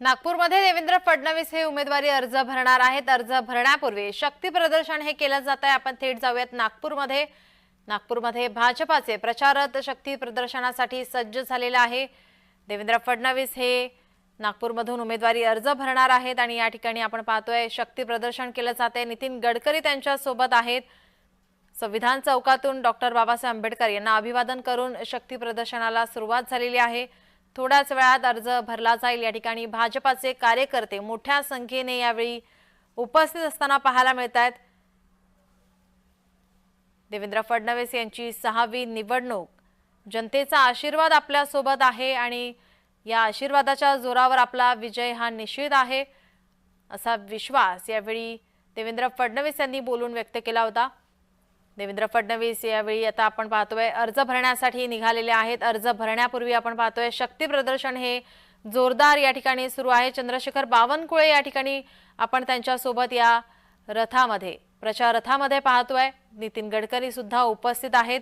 नागपूरमध्ये देवेंद्र फडणवीस हे उमेदवारी अर्ज भरणार आहेत। अर्ज भरण्यापूर्वी शक्ती प्रदर्शन हे केलं जात आहे। आपण थेट जाऊयात नागपूरमध्ये भाजपाचे प्रचार रथ शक्ती प्रदर्शनासाठी सज्ज झालेला आहे। देवेंद्र फडणवीस हे नागपूरमधून उमेदवारी अर्ज भरणार आहेत आणि या ठिकाणी आपण पाहतोय शक्ती प्रदर्शन केलं जाते। नितीन गडकरी त्यांच्या सोबत आहेत। संविधान चौकातून डॉक्टर बाबासाहेब आंबेडकर यांना अभिवादन करून शक्ती प्रदर्शनाला सुरुवात झालेली आहे। थोड्याच वेळात अर्ज भरला जाईल। या ठिकाणी भाजपाचे कार्यकर्ते मोठ्या संख्येने यावेळी उपस्थित असताना पाहायला मिळतात। देवेंद्र फडणवीस यांची 6वी निवडणूक, जनतेचा आशीर्वाद आपल्या सोबत आहे आणि या आशीर्वादाच्या जोरावर आपला विजय हा निश्चित आहे असा विश्वास यावेळी देवेंद्र फडणवीस यांनी बोलून व्यक्त केला होता। देवेंद्र फडणवीस यावेळी आता आपण पाहतोय अर्ज भरण्यासाठी निघालेले आहेत। अर्ज भरण्यापूर्वी आपण पाहतोय शक्ती प्रदर्शन हे जोरदार या ठिकाणी सुरू आहे। चंद्रशेखर बावनकुळे या ठिकाणी आपण त्यांच्या सोबत या रथामध्ये प्रचार रथामध्ये पाहतोय। नितीन गडकरी सुद्धा उपस्थित आहेत।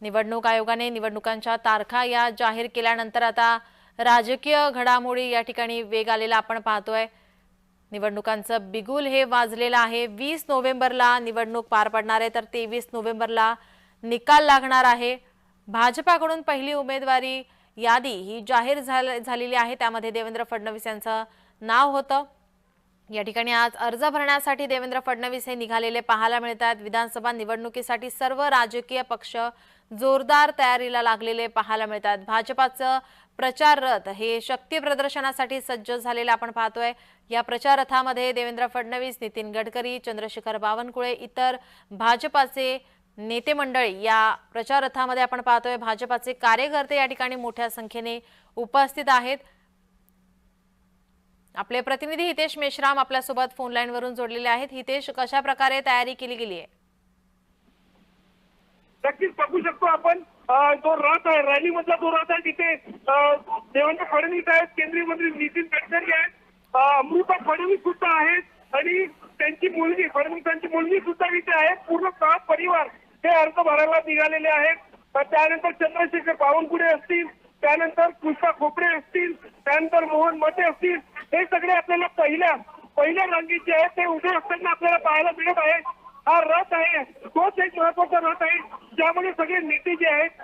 निवडणूक आयोगाने निवडणुकांच्या तारखा या जाहीर केल्यानंतर आता राजकीय घडामोडी या ठिकाणी वेग आलेला आपण पाहतोय। निवडणुकांचं बिगुल हे वाजलेलं आहे। 20 नोव्हेंबरला निवडणूक पार पडणार आहे, तर 23 नोव्हेंबरला निकाल लागणार आहे। भाजपाकडून पहिली उमेदवारी यादी ही जाहीर झालेली आहे। त्यामध्ये देवेंद्र फडणवीस यांचं नाव होतं। या ठिकाणी आज अर्ज भरण्यासाठी देवेंद्र फडणवीस हे निघालेले पाहायला मिळतात। विधानसभा निवडणुकीसाठी सर्व राजकीय पक्ष जोरदार तयारीला लागलेले पाहायला मिळतात। भाजपाचं प्रचार रथ हे शक्ती प्रदर्शनासाठी सज्ज झालेला आपण पाहतोय। या प्रचार रथामध्ये देवेंद्र फडणवीस, नितीन गडकरी, चंद्रशेखर बावनकुळे, इतर भाजपाचे नेते मंडळी या प्रचार रथामध्ये आपण पाहतोय। भाजपाचे कार्यकर्ते या ठिकाणी मोठ्या संख्येने उपस्थित आहेत। आपले प्रतिनिधी हितेश मेश्राम आपल्या सोबत फोन लाईन वरून जोडलेले आहेत। हितेश, कशा प्रकारे तयारी केली गेली आहे? नक्कीच बघू शकतो आपण जो रथ आहे, रॅली मधला जो रथ आहे तिथे देवेंद्र फडणवीस आहेत, केंद्रीय मंत्री नितीन गडकरी आहेत, अमृता फडणवीस सुद्धा आहेत आणि त्यांची मुलगी फडणवीसांची मुलगी सुद्धा इथे आहे। पूर्ण परिवार हे अर्ज भरायला निघालेले आहेत। त्यानंतर चंद्रशेखर बावनकुळे असतील, त्यानंतर पुष्पा खोपडे असतील, त्यानंतर मोहन मते असतील, हे सगळे आपल्याला पहिल्या रांगेचे आहेत ते उभे असताना आपल्याला पाहायला मिळत आहे। हा रथ आहे तोच एक महत्वाचा रथ आहे ज्यामध्ये सगळे नेते जे आहेत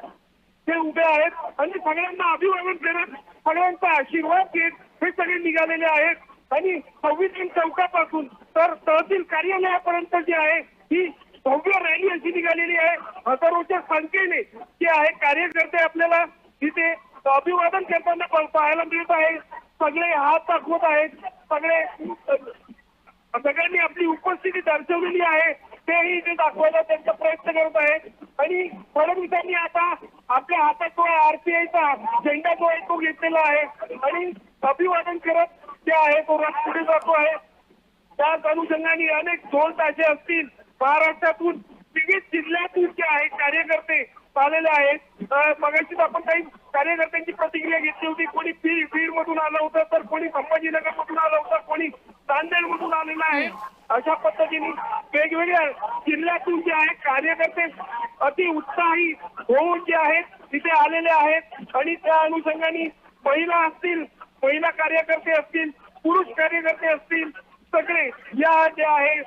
ते उभे आहेत आणि सगळ्यांना अभिवादन करत, सगळ्यांचा आशीर्वाद घेत हे सगळे निघालेले आहेत। आणि संविधान चौकापासून तर तहसील कार्यालयापर्यंत जे आहे ही भव्य रॅली अशी निघालेली आहे। हजारोच्या संख्येने जे आहे कार्यकर्ते आपल्याला तिथे अभिवादन करताना पाहायला मिळत आहे। सगळे हात दाखवत आहेत, सगळ्यांनी आपली उपस्थिती दर्शवलेली आहे तेही इथे दाखवायला त्यांचा प्रयत्न करत आहेत। आणि फडणवीसांनी आता आपल्या हातात जो आरपीआयचा झेंडा जो आहे तो घेतलेला आहे आणि अभिवादन करत जे आहे तो रथ पुढे जातो आहे। त्याच अनुषंगाने अनेक ढोल ताशे असतील, महाराष्ट्रातून विविध जिल्ह्यातून जे आहे कार्यकर्ते आलेले आहेत। मगाशीच आपण काही कार्यकर्त्यांची प्रतिक्रिया घेतली होती। कोणी बीड मधून आलं होतं, तर कोणी संभाजीनगर मधून आलं होतं, कोणी नांदेड मधून आलेलं आहे। अशा पद्धतीने वेगवेगळ्या जिल्ह्यातून जे आहे कार्यकर्ते अति उत्साही होऊन जे आहेत तिथे आलेले आहेत। आणि त्या अनुषंगाने महिला कार्यकर्ते असतील, पुरुष कार्यकर्ते असतील, सगळे या जे आहे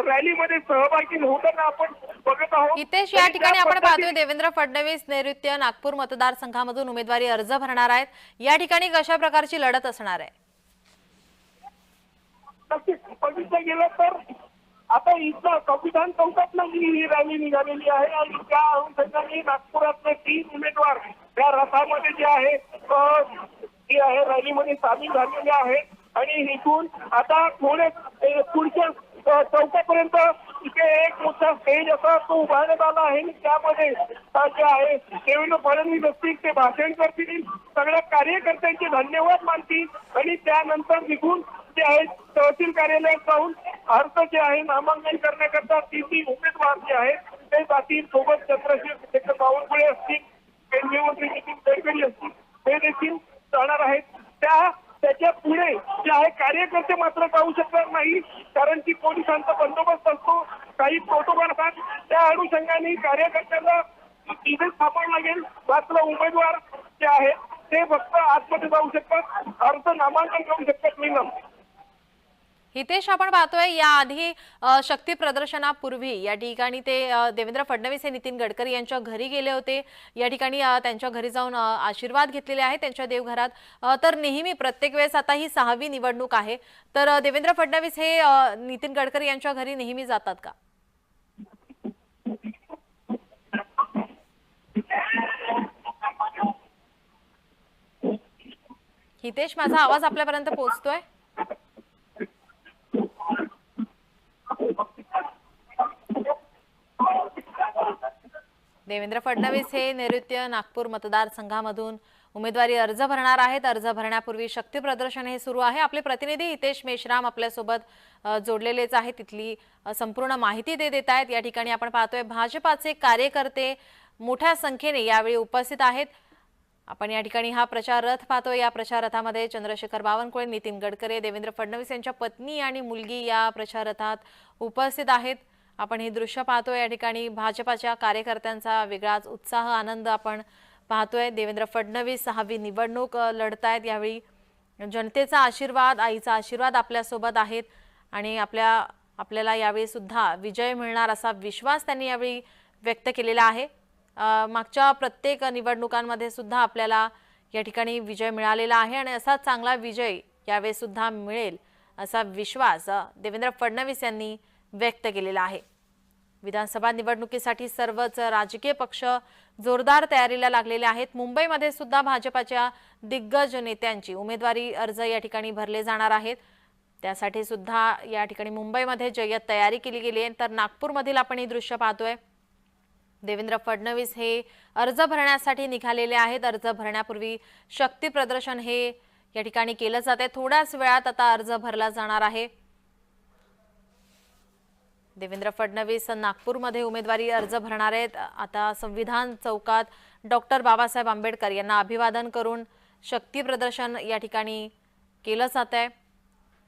रॅलीमध्ये सहभागी होताना आपण बघत आहोत। हितेश, या ठिकाणी आपण पाहतोय देवेंद्र फडणवीस नैऋत्य नागपूर मतदारसंघामधून उमेदवारी अर्ज भरणार आहेत। या ठिकाणी कशा प्रकारची लढत असणार आहे? नक्कीच बघितलं गेलं तर आता इथं संविधान चौकातनं ही रॅली निघालेली आहे आणि त्या अनुषंगाने नागपुरातले 3 उमेदवार या रथामध्ये जे आहे रॅलीमध्ये सामील झालेले आहेत। आणि इथून आता थोडे पुढच्या चौकापर्यंत इथे एक मोठा स्टेज असा तो उभारण्यात आला आहे। त्यामध्ये जे आहे देवेंद्र फडणवीस असतील ते भाषण करतील, सगळ्या कार्यकर्त्यांचे धन्यवाद मानतील आणि त्यानंतर निघून जे आहे तहसील कार्यालयात जाऊन अर्ज जे आहे नामांकन करण्याकरता 3 उमेदवार जे आहेत ते जातील। सोबत चंद्रशेखर बावनकुळे असतील, केंद्रीय मंत्री नितीन गडकरी असतील, हे देखील जाणार आहेत। त्याच्या पुढे जे आहे कार्यकर्ते मात्र जाऊ शकणार नाही, कारण की पोलिसांचा बंदोबस्त असतो, काही प्रोटोकॉल असतात। त्या अनुषंगाने कार्यकर्त्यांना इथेच थांबावं लागेल। मात्र उमेदवार जे आहेत ते फक्त आतमध्ये जाऊ शकतात, अर्ज नामांकन करू शकतात. मीनम हितेश, आपण पाहतोय याआधी शक्ती प्रदर्शनापूर्वी या ठिकाणी ते देवेंद्र फडणवीस हे नितीन गडकरी यांच्या घरी गेले होते. या ठिकाणी त्यांच्या घरी जाऊन आशीर्वाद घेतलेले आहेत त्यांच्या देवघरात. तर नेहमी प्रत्येक वेळेस आता ही 6वी निवडणूक आहे, तर देवेंद्र फडणवीस हे नितीन गडकरी यांच्या घरी नेहमी जातात का? हितेश, माझा आवाज आपल्यापर्यंत पोहोचतोय? देवेंद्र फडणवीस हे नैऋत्य नागपूर मतदारसंघामधून उमेदवारी अर्ज भरणार आहेत. अर्ज भरण्यापूर्वी शक्ती प्रदर्शन हे सुरू आहे. आपले प्रतिनिधी हितेश मेश्राम आपल्यासोबत जोडलेलेच आहेत, तिथली संपूर्ण माहिती देत आहेत. या ठिकाणी आपण पाहतोय भाजपाचे कार्यकर्ते मोठ्या संख्येने यावेळी उपस्थित आहेत. आपण या ठिकाणी हा प्रचार रथ पाहतोय. या प्रचार रथामध्ये चंद्रशेखर बावनकुळे, नितीन गडकरी, देवेंद्र फडणवीस यांच्या पत्नी आणि मुलगी या प्रचार रथात उपस्थित आहेत. आपण ही दृश्य पाहतोय. या ठिकाणी भाजपाच्या कार्यकर्त्यांचा वेगळाच उत्साह, आनंद आपण पाहतोय. देवेंद्र फडणवीस 6वी निवडणूक लढतायत. यावेळी जनतेचा आशीर्वाद, आईचा आशीर्वाद आपल्यासोबत आहेत आणि आपल्याला यावेळी सुद्धा विजय मिळणार असा विश्वास त्यांनी यावेळी व्यक्त केलेला आहे. मागच्या प्रत्येक निवडणुकांमध्ये सुद्धा आपल्याला या ठिकाणी विजय मिळालेला आहे आणि असा चांगला विजय यावेळी सुद्धा मिळेल असा विश्वास देवेंद्र फडणवीस यांनी व्यक्त केलेला आहे. विधानसभा निवडणुकीसाठी सर्वच राजकीय पक्ष जोरदार तयारीला लागलेले आहेत. मुंबईमध्ये सुद्धा भाजपाच्या दिग्गज नेत्यांची उमेदवारी अर्ज या ठिकाणी भरले जाणार आहेत. त्यासाठी सुद्धा या ठिकाणी मुंबईमध्ये जय्यत तयारी केली गेली आहे. तर नागपूरमधील आपण ही दृश्य पाहतोय. देवेंद्र फडणवीस हे अर्ज भरण्यासाठी निघालेले आहेत. अर्ज भरण्यापूर्वी शक्ती प्रदर्शन हे या ठिकाणी केलं जाते. थोड्याच वेळात आता अर्ज भरला जाणार आहे. देवेंद्र फडणवीस नागपूरमध्ये उमेदवारी अर्ज भरणार आहेत. आता संविधान चौकात डॉक्टर बाबासाहेब आंबेडकर यांना अभिवादन करून शक्ती प्रदर्शन या ठिकाणी केलं जात आहे.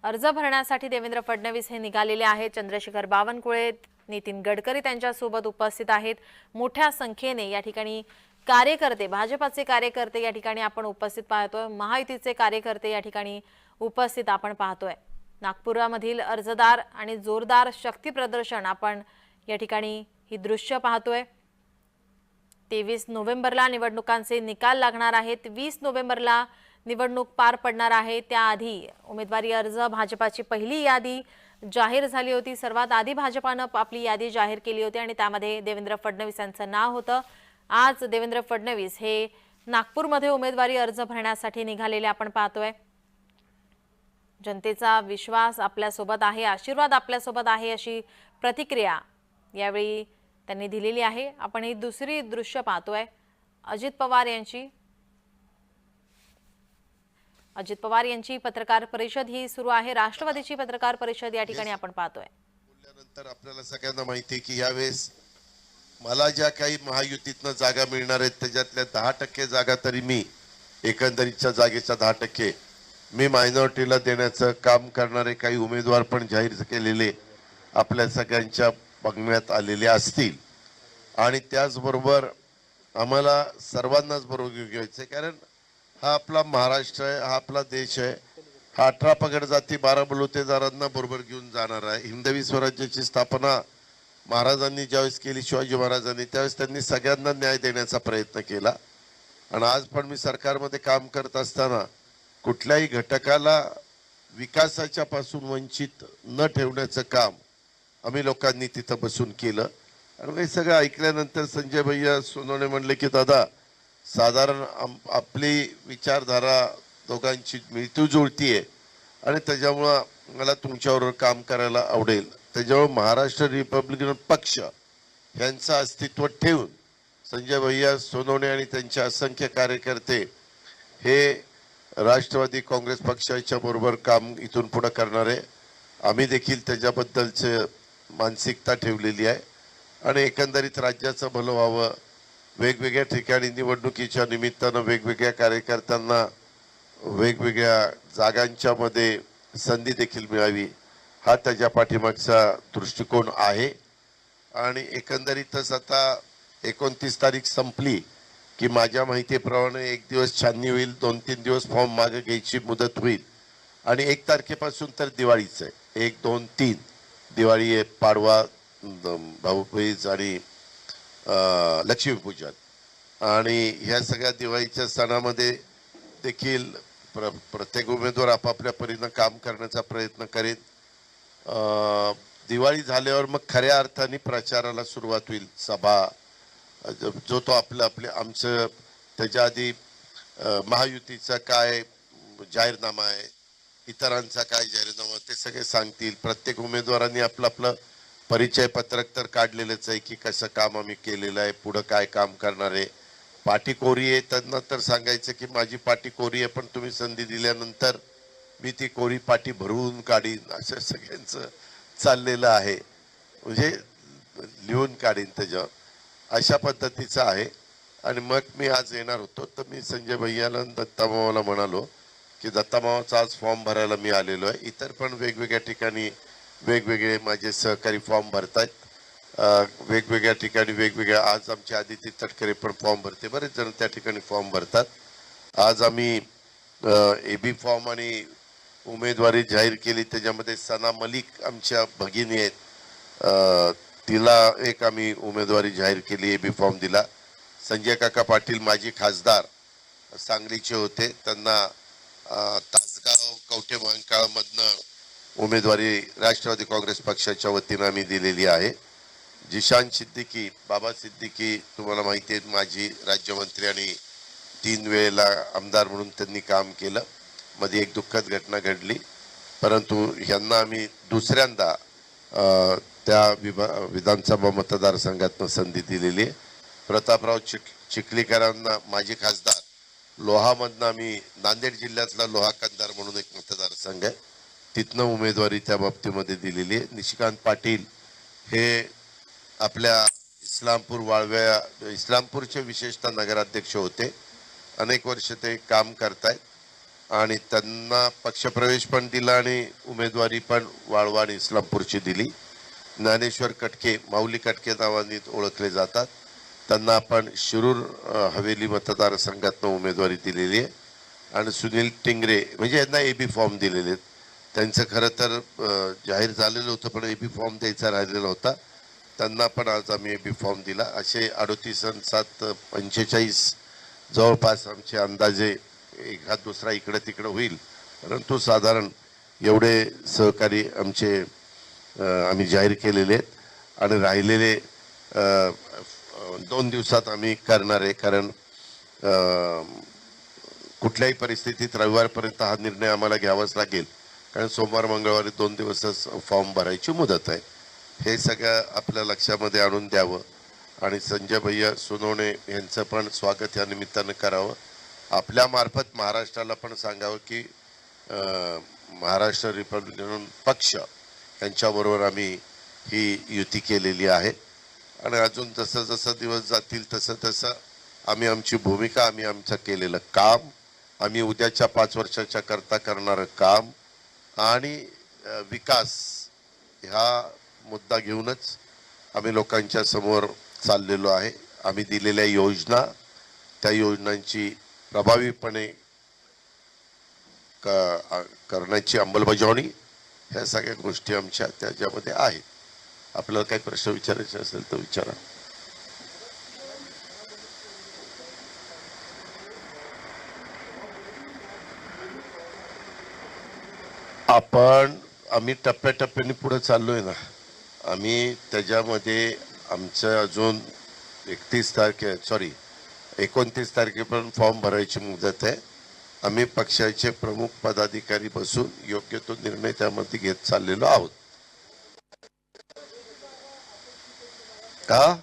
अर्ज भरण्यासाठी देवेंद्र फडणवीस हे निघालेले आहेत. चंद्रशेखर बावनकुळे, नितीन गडकरी त्यांच्यासोबत उपस्थित आहेत. मोठ्या संख्येने या ठिकाणी कार्यकर्ते, भाजपाचे कार्यकर्ते या ठिकाणी आपण उपस्थित पाहतोय. महायुतीचे कार्यकर्ते या ठिकाणी उपस्थित आपण पाहतोय. नागपुरामधील अर्जदार आणि जोरदार शक्ती प्रदर्शन आपण या ठिकाणी ही दृश्य पाहतोय. 23 नोव्हेंबरला निवडणुकांचे निकाल लागणार आहेत. 20 नोव्हेंबरला निवडणूक पार पडणार आहे. त्याआधी उमेदवारी अर्ज, भाजपाची पहिली यादी जाहीर झाली होती. सर्वात आधी भाजपानं आपली यादी जाहीर केली होती आणि त्यामध्ये देवेंद्र फडणवीस यांचं नाव होतं. आज देवेंद्र फडणवीस हे नागपूरमध्ये उमेदवारी अर्ज भरण्यासाठी निघालेले आपण पाहतोय. जनतेचा विश्वास आपल्यासोबत आहे, आशीर्वाद आपल्यासोबत आहे अशी प्रतिक्रिया यावेळी त्यांनी दिलेली आहे. आपण ही दुसरी दृश्य पाहतोय. अजित पवार यांची पत्रकार परिषद ही सुरू आहे. राष्ट्रवादीची पत्रकार परिषद या ठिकाणी आपण पाहतोय. बोलल्यानंतर आपल्याला सगळ्यांना माहिती आहे की यावेळेस मला ज्या काही महायुतीतनं जागा मिळणार आहेत त्याच्यातल्या 10% जागा तरी मी एकंदरीतच्या जागेच्या 10% मी मायनॉरिटीला देण्याचं काम करणारे काही उमेदवार पण जाहीर केलेले आपल्या सगळ्यांच्या बघण्यात आलेले असतील. आणि त्याचबरोबर आम्हाला सर्वांनाच बरोबर घ्यायचं आहे, कारण हा आपला महाराष्ट्र आहे, हा आपला देश आहे. हा 18 पगड जाती 12 बलुतेदारांना बरोबर घेऊन जाणार आहे. हिंदवी स्वराज्याची स्थापना महाराजांनी ज्यावेळेस केली, शिवाजी महाराजांनी, त्यावेळेस त्यांनी सगळ्यांना न्याय देण्याचा प्रयत्न केला. आणि आज पण मी सरकारमध्ये काम करत असताना कुठल्याही घटकाला विकासाच्या पासून वंचित न ठेवण्याचं काम आम्ही लोकांनी तिथं बसून केलं. आणि हे सगळं ऐकल्यानंतर संजय भैया सोनवणे म्हणले की दादा, साधारण आपली विचारधारा दोघांची मिळती जुळती आहे आणि त्याच्यामुळं मला तुमच्याबरोबर काम करायला आवडेल. त्याच्यामुळे महाराष्ट्र रिपब्लिकन पक्ष यांचं अस्तित्व ठेवून संजय भैया सोनवणे आणि त्यांचे असंख्य कार्यकर्ते हे राष्ट्रवादी काँग्रेस पक्षाच्या बरोबर काम इथून पुढे करणार आहे. आम्ही देखील त्याच्याबद्दलचे मानसिकता ठेवलेली आहे आणि एकंदरीत राज्याचं भलं व्हावं, वेगवेगळ्या ठिकाणी निवडणुकीच्या निमित्तानं वेगवेगळ्या कार्यकर्त्यांना वेगवेगळ्या जागांच्या मध्ये संधी देखील मिळावी, हा त्याच्या पाठीमागचा दृष्टिकोन आहे. आणि एकंदरीतच आता 29 तारीख संपली की माझ्या माहितीप्रमाणे एक दिवस छाननी होईल, 2-3 दिवस फॉर्म मागे घ्यायची मुदत होईल आणि 1 तारखेपासून तर दिवाळीच आहे. 1, 2, 3 दिवाळी आहे, पाडवा, भाऊबीज आणि लक्ष्मीपूजन आणि ह्या सगळ्या दिवाळीच्या सणामध्ये देखील प्रत्येक उमेदवार आपापल्या परीनं काम करण्याचा प्रयत्न करेल. दिवाळी झाल्यावर मग खऱ्या अर्थाने प्रचाराला सुरुवात होईल. सभा जो तो आपले आमचं त्याच्या आधी महायुतीचा काय जाहीरनामा आहे, इतरांचा काय जाहीरनामा, ते सगळे सांगतील. प्रत्येक उमेदवारांनी आपलं परिचय पत्रक तर काढलेलंच आहे की कसं काम आम्ही केलेलं आहे, पुढं काय काम करणार आहे. पाठी कोरी आहे त्यांना तर सांगायचं की माझी पाठी कोरी आहे, पण तुम्ही संधी दिल्यानंतर मी ती कोरी पाठी भरून काढीन, असं सगळ्यांचं चाललेलं आहे. म्हणजे लिहून काढीन त्याच्यावर, अशा पद्धतीचं आहे. आणि मग मी आज येणार होतो तर मी संजय भैयाला दत्तामामाला म्हणालो की दत्तामामाचा आज फॉर्म भरायला मी आलेलो आहे. इतर पण वेगवेगळ्या ठिकाणी वेगवेगळे माझे सहकारी फॉर्म भरतायत, वेगवेगळ्या ठिकाणी वेगवेगळ्या. आज आमचे आदिती तटकरे पण फॉर्म भरते, बरेच जण त्या ठिकाणी फॉर्म भरतात. आज आम्ही एबी फॉर्म आणि उमेदवारी जाहीर केली, त्याच्यामध्ये सना मलिक आमच्या भगिनी आहेत, तिला एक आम्ही उमेदवारी जाहीर केली, एबी फॉर्म दिला. संजय काका पाटील माजी खासदार सांगलीचे होते, त्यांना तासगाव कवठे महांकाळमधनं उमेदवारी राष्ट्रवादी काँग्रेस पक्षाच्या वतीनं आम्ही दिलेली आहे. जिशान सिद्दीकी, बाबा सिद्दीकी तुम्हाला माहिती आहे, माजी राज्यमंत्री आणि 3 वेळेला आमदार म्हणून त्यांनी काम केलं. मध्ये एक दुःखद घटना घडली, परंतु ह्यांना आम्ही दुसऱ्यांदा त्या विधानसभा मतदारसंघातनं संधी दिलेली आहे. प्रतापराव चिखलीकरांना माजी खासदार, लोहामधनं आम्ही, नांदेड जिल्ह्यातला लोहा कंधार म्हणून एक मतदारसंघ आहे, तिथनं उमेदवारी त्या बाबतीमध्ये दिलेली आहे. निशिकांत पाटील हे आपल्या इस्लामपूरचे विशेषतः नगराध्यक्ष होते, अनेक वर्ष ते काम करतायत आणि त्यांना पक्षप्रवेश पण दिला आणि उमेदवारी पण वाळवा आणि इस्लामपूरची दिली. ज्ञानेश्वर कटके, माऊली कटके नावाने ओळखले जातात, त्यांना आपण शिरूर हवेली मतदारसंघातनं उमेदवारी दिलेली आहे. आणि सुनील टिंगरे म्हणजे यांना एबी फॉर्म दिलेले आहेत. त्यांचं खरं तर जाहीर झालेलं होतं, पण एबी फॉर्म द्यायचा राहिलेला होता, त्यांना पण आज आम्ही एबी फॉर्म दिला. असे 38 आणि 7 45 जवळपास आमचे अंदाजे, एखाद दुसरा इकडं तिकडं होईल, परंतु साधारण एवढे सहकारी आमचे आम्ही जाहीर केलेले आहेत. आणि राहिलेले 2 दिवसात आम्ही करणार आहे, कारण कुठल्याही परिस्थितीत रविवारपर्यंत हा निर्णय आम्हाला घ्यावाच लागेल, कारण सोमवार मंगळवारी 2 दिवसच फॉर्म भरायची मुदत आहे. हे सगळं आपल्या लक्षामध्ये आणून द्यावं आणि संजय भैया सोनवणे यांचं पण स्वागत या निमित्तानं करावं. आपल्या मार्फत महाराष्ट्राला पण सांगावं की महाराष्ट्र रिपब्लिकन पक्ष यांच्याबरोबर आम्ही ही युती केलेली आहे. आणि अजून जसं जसं दिवस जातील तसं तसं आम्ही आमची भूमिका, आम्ही आमचं केलेलं काम, आम्ही उद्याच्या 5 वर्षाच्या करता करणारं काम आणि विकास ह्या मुद्दा घेऊनच आम्ही लोकांच्या समोर चाललेलो आहे. आम्ही दिलेल्या योजना, त्या योजनांची प्रभावीपणे करण्याची अंमलबजावणी, ह्या सगळ्या गोष्टी आमच्या त्याच्यामध्ये आहेत. आपल्याला काही प्रश्न विचारायचे असेल तर विचारा. आम्ही टप्प्याटप्प्याने पुढे चाललोय ना. आम्ही त्याच्यामध्ये आमचं अजून 29 तारखेपर्यंत फॉर्म भरायची मुदत आहे. आम्ही पक्षाचे प्रमुख पदाधिकारी बसून योग्य तो निर्णय त्यामध्ये घेत चाललेलो आहोत. का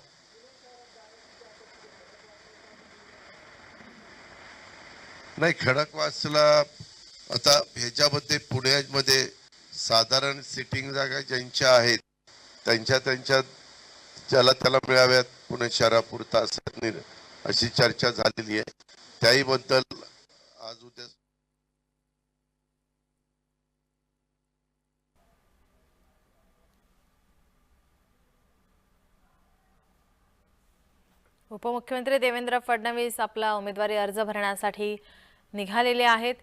नाही, खडकवासला आता ह्याच्यामध्ये पुण्यामध्ये साधारण सिटिंग जागा ज्यांच्या आहेत त्यांच्या ज्याला त्याला मिळाव्यात पुणे शहरापुरता अशी चर्चा झालेली आहे. त्याही बद्दल आज उद्या उपमुख्यमंत्री देवेंद्र फडणवीस आपला उमेदवारी अर्ज भरण्यासाठी निघालेले आहेत.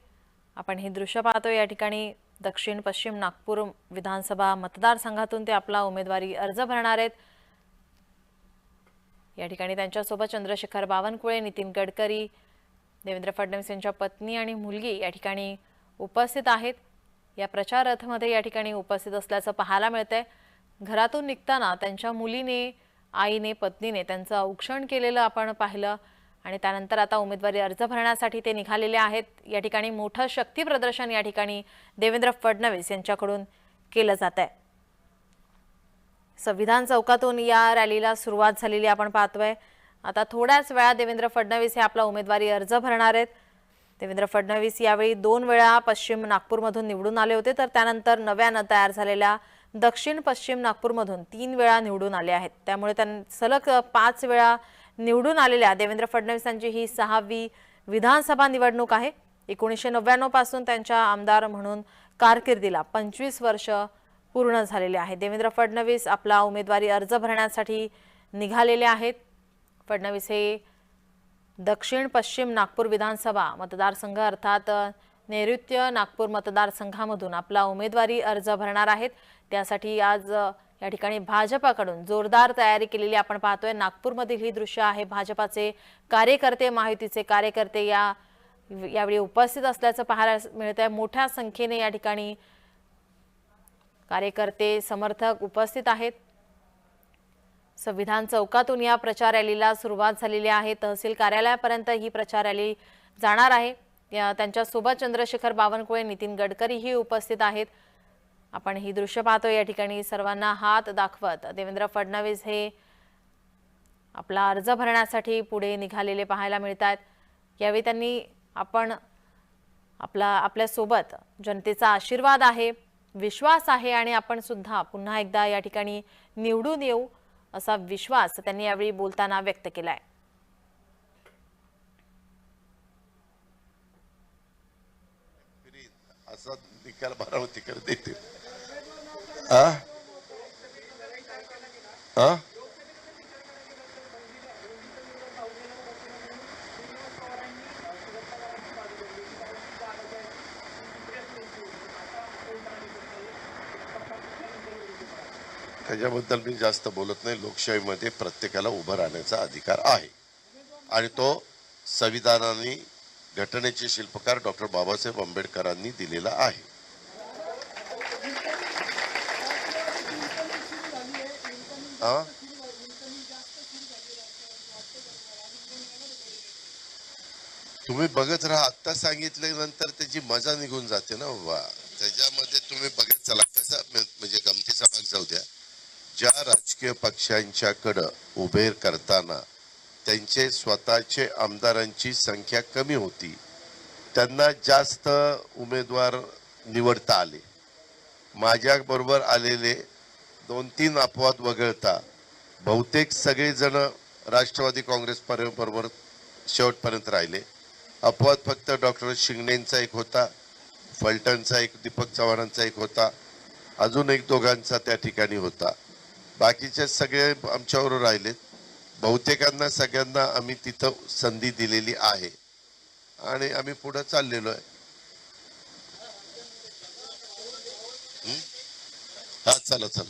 आपण ही दृश्य पाहतोय. या ठिकाणी दक्षिण पश्चिम नागपूर विधानसभा मतदारसंघातून ते आपला उमेदवारी अर्ज भरणार आहेत. या ठिकाणी त्यांच्यासोबत चंद्रशेखर बावनकुळे, नितीन गडकरी, देवेंद्र फडणवीस यांच्या पत्नी आणि मुलगी या ठिकाणी उपस्थित आहेत. या प्रचार रथमध्ये या ठिकाणी उपस्थित असल्याचं पाहायला मिळतंय. घरातून निघताना त्यांच्या मुलीने, आईने, पत्नीने त्यांचं औक्षण केलेलं आपण पाहिलं आणि त्यानंतर आता उमेदवारी अर्ज भरण्यासाठी ते निघालेले आहेत. या ठिकाणी मोठं शक्ती प्रदर्शन या ठिकाणी देवेंद्र फडणवीस यांच्याकडून केलं जात आहे. संविधान चौकातून या रॅलीला सुरुवात झालेली आपण पाहतोय. आता थोड्याच वेळात देवेंद्र फडणवीस हे आपला उमेदवारी अर्ज भरणार आहेत. देवेंद्र फडणवीस यावेळी 2 वेळा पश्चिम नागपूरमधून निवडून आले होते, तर त्यानंतर नव्यानं तयार झालेल्या दक्षिण पश्चिम नागपूरमधून 3 वेळा निवडून आले आहेत. त्यामुळे सलग 5 वेळा निवडून आलेल्या देवेंद्र फडणवीसांची ही 6वी विधानसभा निवडणूक आहे. 1999 पासून त्यांच्या आमदार म्हणून कारकिर्दीला 25 वर्ष पूर्ण झालेले आहे. देवेंद्र फडणवीस आपला उमेदवारी अर्ज भरण्यासाठी निघालेले आहेत. फडणवीस हे दक्षिण पश्चिम नागपूर विधानसभा मतदारसंघ अर्थात नैऋत्य नागपूर मतदारसंघामधून आपला उमेदवारी अर्ज भरणार आहेत. त्यासाठी आज या ठिकाणी भाजपाकडून जोरदार तयारी केलेली आपण पाहतोय. नागपूरमधील ही दृश्य आहे. भाजपाचे कार्यकर्ते, महायुतीचे कार्यकर्ते यावेळी उपस्थित असल्याचं पाहायला मिळतंय. मोठ्या संख्येने या ठिकाणी कार्यकर्ते, समर्थक उपस्थित आहेत. संविधान चौकातून या प्रचार रॅलीला सुरुवात झालेली आहे. तहसील कार्यालयापर्यंत ही प्रचार रॅली जाणार आहे. त्यांच्यासोबत चंद्रशेखर बावनकुळे, नितीन गडकरी ही उपस्थित आहेत. आपण ही दृश्य पाहतोय. या ठिकाणी सर्वांना हात दाखवत देवेंद्र फडणवीस हे आपला अर्ज भरण्यासाठी पुढे निघालेले पाहायला मिळतात. यावेळी त्यांनी आपल्यासोबत जनतेचा आशीर्वाद आहे, विश्वास आहे आणि आपण सुद्धा पुन्हा एकदा या ठिकाणी निवडून येऊ असा विश्वास त्यांनी यावेळी बोलताना व्यक्त केलाय. असा निकाल बारामती करता येते. त्याच्याबद्दल मी जास्त बोलत नाही. लोकशाहीमध्ये प्रत्येकाला उभं राहण्याचा अधिकार आहे आणि तो संविधानाने, घटनेचे शिल्पकार डॉक्टर बाबासाहेब आंबेडकरांनी दिलेला आहे. तुम्ही बघत राहा. आता सांगितल्यानंतर त्याची मजा निघून जाते ना बाबा. त्याच्यामध्ये तुम्ही बघत चला. कसं म्हणजे गमतीचा भाग जाऊ द्या. ज्या राजकीय पक्षांच्याकडं उभे करताना त्यांचे स्वतःचे आमदारांची संख्या कमी होती, त्यांना जास्त उमेदवार निवडता आले. माझ्या बरोबर आलेले 2-3 अपवाद वगळता बहुतेक सगळेजण राष्ट्रवादी काँग्रेस बरोबर शेवटपर्यंत राहिले. अपवाद फक्त डॉक्टर शिंगणेंचा एक होता, फलटणचा एक, दीपक चव्हाणांचा एक होता, अजून एक दोघांचा त्या ठिकाणी होता. बाकीचे सगळे आमच्यावर राहिलेत. बहुतेकांना सगळ्यांना आम्ही तिथं संधी दिलेली आहे आणि आम्ही पुढे चाललेलो आहे. हा, चला चला.